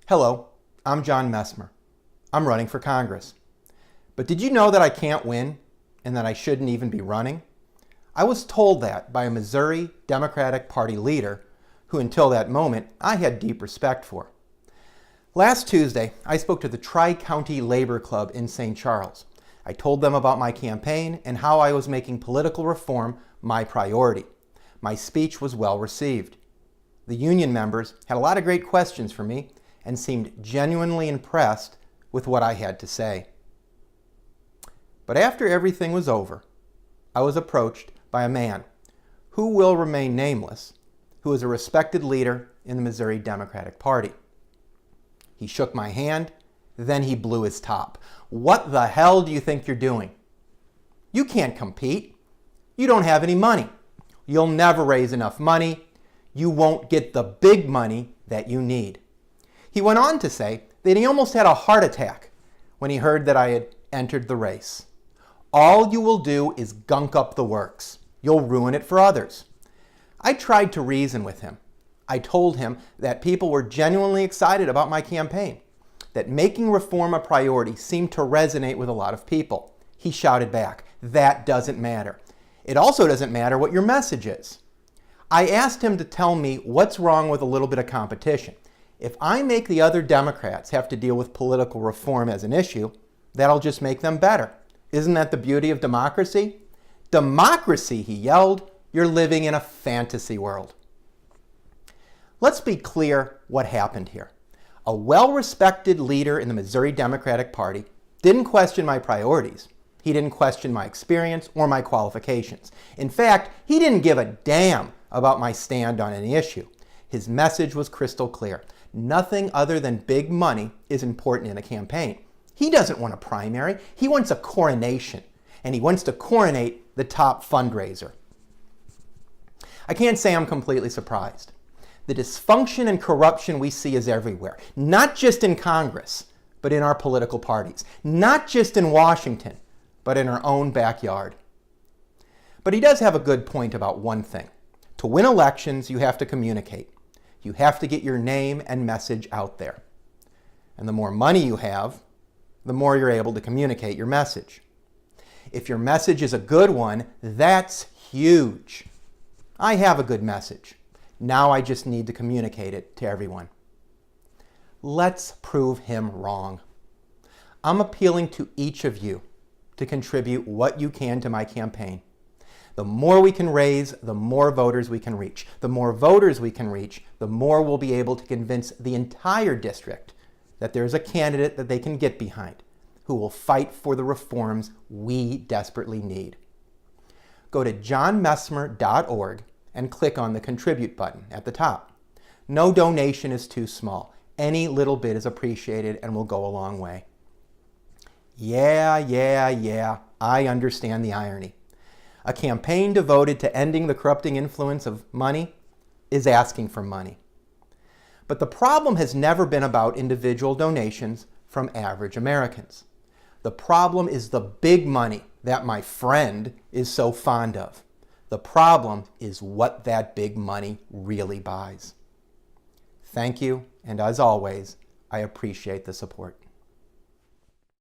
Hello, I'm John Messmer. I'm running for Congress. But did you know that I can't win and that I shouldn't even be running? I was told that by a Missouri Democratic Party leader who until that moment I had deep respect for. Last Tuesday, I spoke to the Tri-County Labor Club in St. Charles. I told them about my campaign and how I was making political reform my priority. My speech was well received. The union members had a lot of great questions for me and seemed genuinely impressed with what I had to say. But after everything was over, I was approached by a man who will remain nameless, who is a respected leader in the Missouri Democratic Party. He shook my hand, then he blew his top. What the hell do you think you're doing? You can't compete. You don't have any money. You'll never raise enough money. You won't get the big money that you need. He went on to say that he almost had a heart attack when he heard that I had entered the race. All you will do is gunk up the works. You'll ruin it for others. I tried to reason with him. I told him that people were genuinely excited about my campaign, that making reform a priority seemed to resonate with a lot of people. He shouted back, "That doesn't matter. It also doesn't matter what your message is." I asked him to tell me what's wrong with a little bit of competition. If I make the other Democrats have to deal with political reform as an issue, that'll just make them better. Isn't that the beauty of democracy? Democracy, he yelled. You're living in a fantasy world. Let's be clear what happened here. A well-respected leader in the Missouri Democratic Party didn't question my priorities. He didn't question my experience or my qualifications. In fact, he didn't give a damn about my stand on any issue. His message was crystal clear. Nothing other than big money is important in a campaign. He doesn't want a primary. He wants a coronation, and he wants to coronate the top fundraiser. I can't say I'm completely surprised. The dysfunction and corruption we see is everywhere, not just in Congress, but in our political parties, not just in Washington, but in our own backyard. But he does have a good point about one thing. To win elections, you have to communicate. You have to get your name and message out there. And the more money you have, the more you're able to communicate your message. If your message is a good one, that's huge. I have a good message. Now I just need to communicate it to everyone. Let's prove him wrong. I'm appealing to each of you to contribute what you can to my campaign. The more we can raise, the more voters we can reach. The more voters we can reach, the more we'll be able to convince the entire district that there's a candidate that they can get behind who will fight for the reforms we desperately need. Go to johnmessmer.org and click on the Contribute button at the top. No donation is too small. Any little bit is appreciated and will go a long way. Yeah, I understand the irony. A campaign devoted to ending the corrupting influence of money is asking for money. But the problem has never been about individual donations from average Americans. The problem is the big money that my friend is so fond of. The problem is what that big money really buys. Thank you, and as always, I appreciate the support.